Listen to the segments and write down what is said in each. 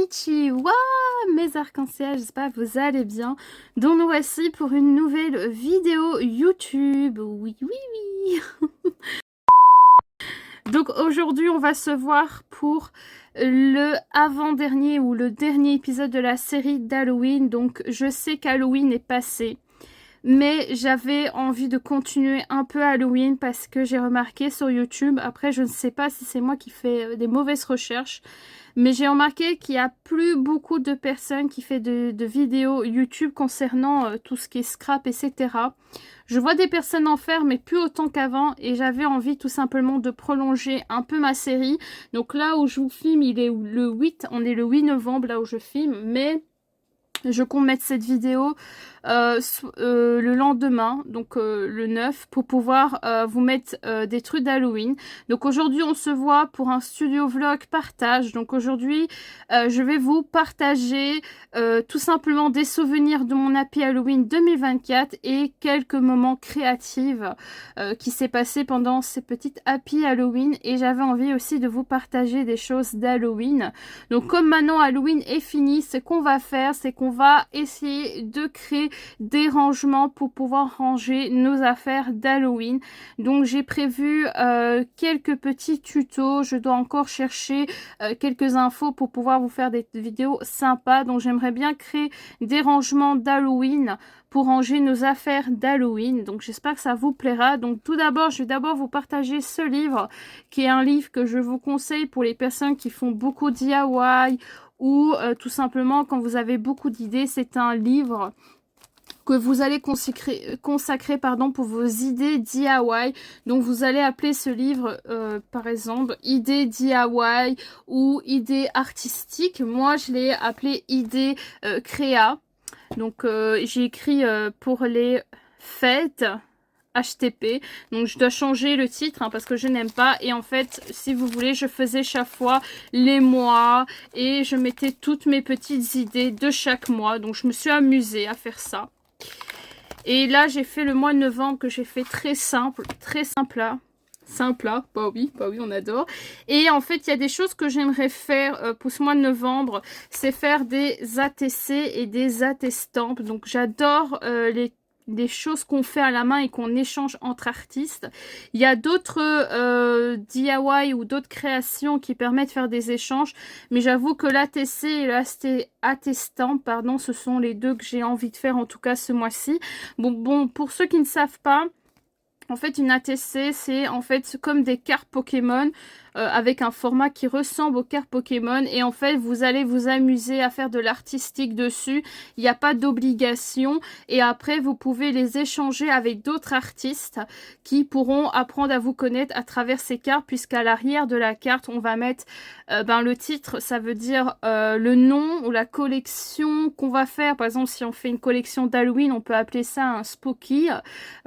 Konnichiwa, mes arcs-en-ciel, j'espère que vous allez bien. Donc nous voici pour une nouvelle vidéo YouTube. Oui, oui, oui. Donc aujourd'hui, on va se voir pour le avant-dernier ou le dernier épisode de la série d'Halloween. Donc je sais qu'Halloween est passé, mais j'avais envie de continuer un peu Halloween parce que j'ai remarqué sur YouTube, après je ne sais pas si c'est moi qui fais des mauvaises recherches, mais j'ai remarqué qu'il n'y a plus beaucoup de personnes qui font de vidéos YouTube concernant tout ce qui est scrap, etc. Je vois des personnes en faire, mais plus autant qu'avant, et j'avais envie tout simplement de prolonger un peu ma série. Donc là où je vous filme, il est le 8, on est le 8 novembre là où je filme, mais je compte mettre cette vidéo le lendemain, donc le 9, pour pouvoir vous mettre des trucs d'Halloween. Donc aujourd'hui on se voit pour un studio vlog partage. Donc aujourd'hui je vais vous partager tout simplement des souvenirs de mon Happy Halloween 2024 et quelques moments créatifs qui s'est passé pendant ces petites Happy Halloween. Et j'avais envie aussi de vous partager des choses d'Halloween. Donc comme maintenant Halloween est fini, ce qu'on va faire, c'est qu'on va essayer de créer des rangements pour pouvoir ranger nos affaires d'Halloween. Donc j'ai prévu quelques petits tutos. Je dois encore chercher quelques infos pour pouvoir vous faire des vidéos sympas. Donc j'aimerais bien créer des rangements d'Halloween pour ranger nos affaires d'Halloween. Donc j'espère que ça vous plaira. Donc tout d'abord, je vais d'abord vous partager ce livre qui est un livre que je vous conseille pour les personnes qui font beaucoup de DIY ou tout simplement quand vous avez beaucoup d'idées. C'est un livre que vous allez consacrer pour vos idées DIY. Donc vous allez appeler ce livre par exemple idées DIY ou idées artistiques. Moi je l'ai appelé idées créa. Donc j'ai écrit pour les fêtes HTP, donc je dois changer le titre parce que je n'aime pas. Et en fait, si vous voulez, je faisais chaque fois les mois et je mettais toutes mes petites idées de chaque mois. Donc je me suis amusée à faire ça. Et là, j'ai fait le mois de novembre que j'ai fait très simple là. Bah oui, on adore. Et en fait, il y a des choses que j'aimerais faire pour ce mois de novembre, c'est faire des ATC et des AT-stampes. Donc j'adore des choses qu'on fait à la main et qu'on échange entre artistes. Il y a d'autres DIY ou d'autres créations qui permettent de faire des échanges, mais j'avoue que l'ATC et l'AT-stamp, pardon, ce sont les deux que j'ai envie de faire en tout cas ce mois-ci. Bon, pour ceux qui ne savent pas, en fait, une ATC, c'est en fait comme des cartes Pokémon avec un format qui ressemble aux cartes Pokémon. Et en fait, vous allez vous amuser à faire de l'artistique dessus. Il n'y a pas d'obligation. Et après, vous pouvez les échanger avec d'autres artistes qui pourront apprendre à vous connaître à travers ces cartes. Puisqu'à l'arrière de la carte, on va mettre le titre. Ça veut dire le nom ou la collection qu'on va faire. Par exemple, si on fait une collection d'Halloween, on peut appeler ça un Spooky.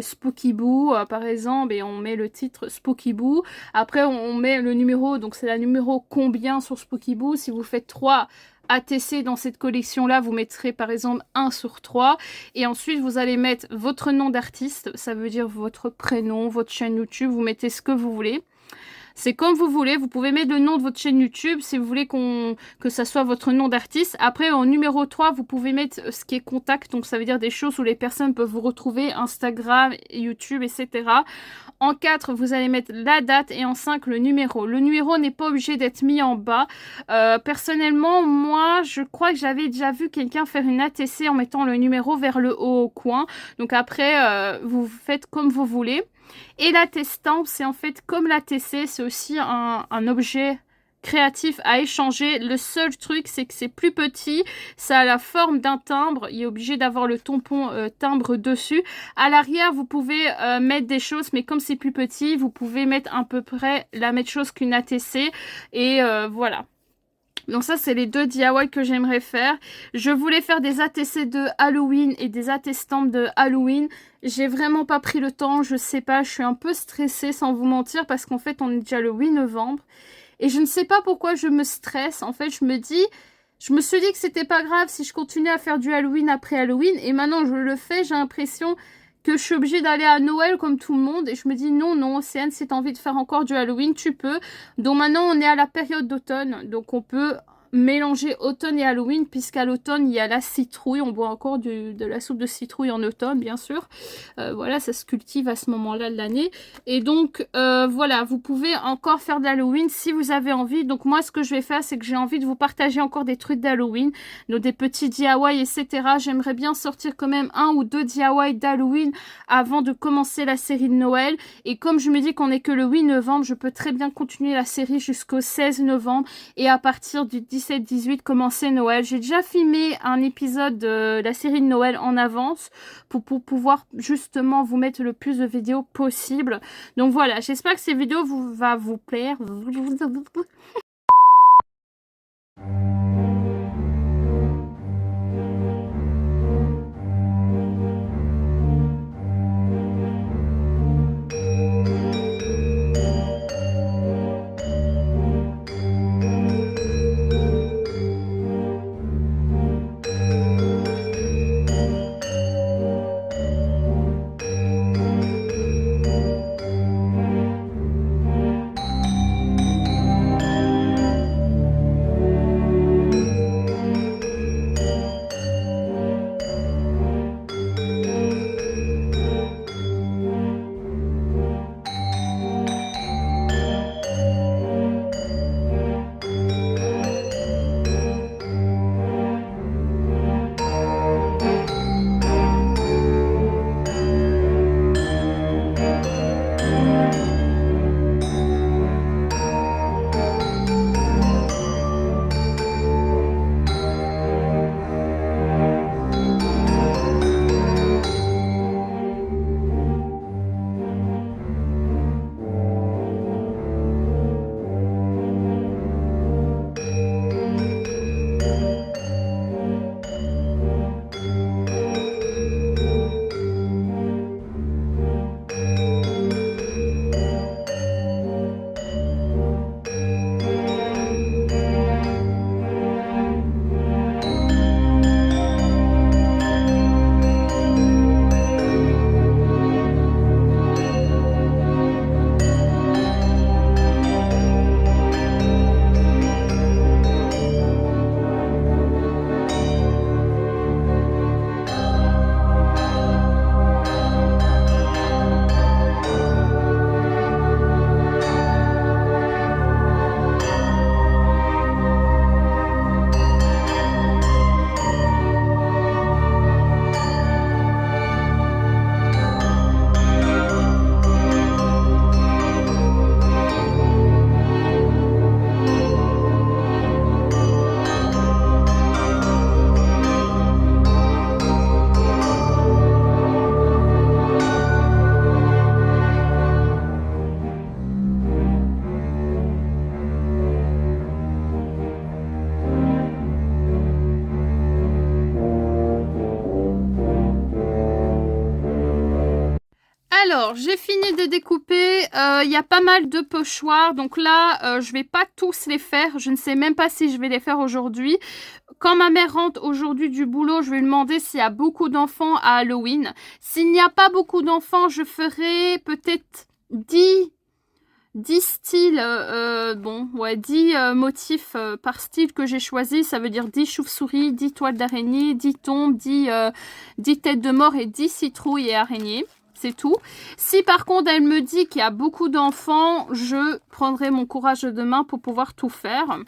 Spooky Boo, par exemple. Et on met le titre Spooky Boo. Après, on met le numéro, donc c'est la numéro combien sur Spooky Boo. Si vous faites 3 ATC dans cette collection là, vous mettrez par exemple 1 sur 3. Et ensuite vous allez mettre votre nom d'artiste, ça veut dire votre prénom, votre chaîne YouTube, vous mettez ce que vous voulez. C'est comme vous voulez, vous pouvez mettre le nom de votre chaîne YouTube si vous voulez que ça soit votre nom d'artiste. Après en numéro 3, vous pouvez mettre ce qui est contact, donc ça veut dire des choses où les personnes peuvent vous retrouver, Instagram, YouTube, etc. En 4, vous allez mettre la date et en 5, le numéro. Le numéro n'est pas obligé d'être mis en bas. Personnellement, moi, je crois que j'avais déjà vu quelqu'un faire une ATC en mettant le numéro vers le haut au coin. Donc après, vous faites comme vous voulez. Et l'AT-stamp, c'est en fait comme l'ATC, c'est aussi un objet créatif à échanger. Le seul truc, c'est que c'est plus petit, ça a la forme d'un timbre, il est obligé d'avoir le tampon timbre dessus. À l'arrière, vous pouvez mettre des choses, mais comme c'est plus petit, vous pouvez mettre à peu près la même chose qu'une ATC. Et voilà. Donc ça, c'est les deux DIY que j'aimerais faire. Je voulais faire des ATC de Halloween et des AT-stamps de Halloween. J'ai vraiment pas pris le temps, je sais pas, je suis un peu stressée sans vous mentir parce qu'en fait, on est déjà le 8 novembre. Et je ne sais pas pourquoi je me stresse. En fait, je me suis dit que c'était pas grave si je continuais à faire du Halloween après Halloween. Et maintenant, je le fais, j'ai l'impression que je suis obligée d'aller à Noël comme tout le monde. Et je me dis non, Océane, si tu as envie de faire encore du Halloween, tu peux. Donc maintenant, on est à la période d'automne. Donc on peut mélanger automne et Halloween, puisqu'à l'automne, il y a la citrouille. On boit encore de la soupe de citrouille en automne, bien sûr. Voilà, ça se cultive à ce moment-là de l'année. Et donc, voilà, vous pouvez encore faire d'Halloween si vous avez envie. Donc, moi, ce que je vais faire, c'est que j'ai envie de vous partager encore des trucs d'Halloween, donc des petits DIY, etc. J'aimerais bien sortir quand même 1 ou 2 DIY d'Halloween avant de commencer la série de Noël. Et comme je me dis qu'on n'est que le 8 novembre, je peux très bien continuer la série jusqu'au 16 novembre. Et à partir du 17-18, commencer Noël. J'ai déjà filmé un épisode de la série de Noël en avance pour pouvoir justement vous mettre le plus de vidéos possible. Donc voilà, j'espère que ces vidéos va vous plaire. Alors, j'ai fini de découper, il y a pas mal de pochoirs, donc là, je vais pas tous les faire, je ne sais même pas si je vais les faire aujourd'hui. Quand ma mère rentre aujourd'hui du boulot, je vais lui demander s'il y a beaucoup d'enfants à Halloween. S'il n'y a pas beaucoup d'enfants, je ferai peut-être 10 styles, 10 motifs par style que j'ai choisi. Ça veut dire 10 chauves-souris, 10 toiles d'araignée, 10 tombes, 10 têtes de mort et 10 citrouilles et araignées. C'est tout. Si par contre elle me dit qu'il y a beaucoup d'enfants, je prendrai mon courage de main pour pouvoir tout faire.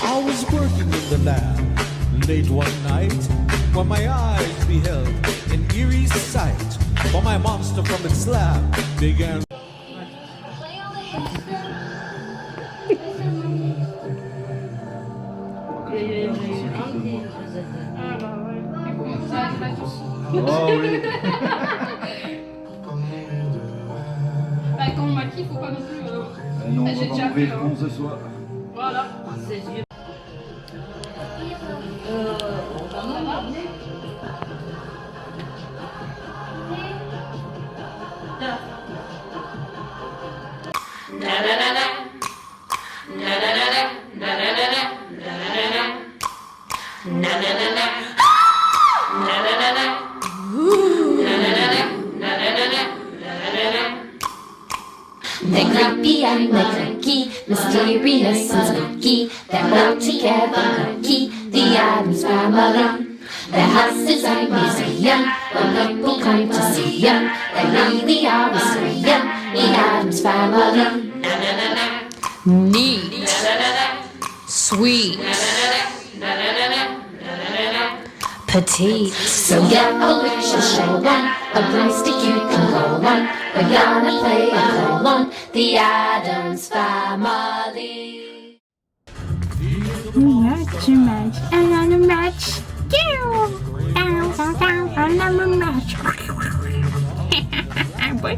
I was working in the lab late one night when my eyes beheld an eerie sight. For my monster from its slab began. Oh oui. Bah, quand on maquille, faut pas non plus. Non, on J'ai va déjà pas ouvrir fait, hein. con ce soir. Voilà. They're creepy and they're cranky, mysterious and spooky. They're all together lucky, the Addams Family. Their houses are a museum, where people come to see them. They really are a scream, the Addams Family. Neat, sweet, petite. So get a wish and show one, a broomstick you can roll on. We're gonna play a call on the Addams Family. Match, another match. Another match. Bye.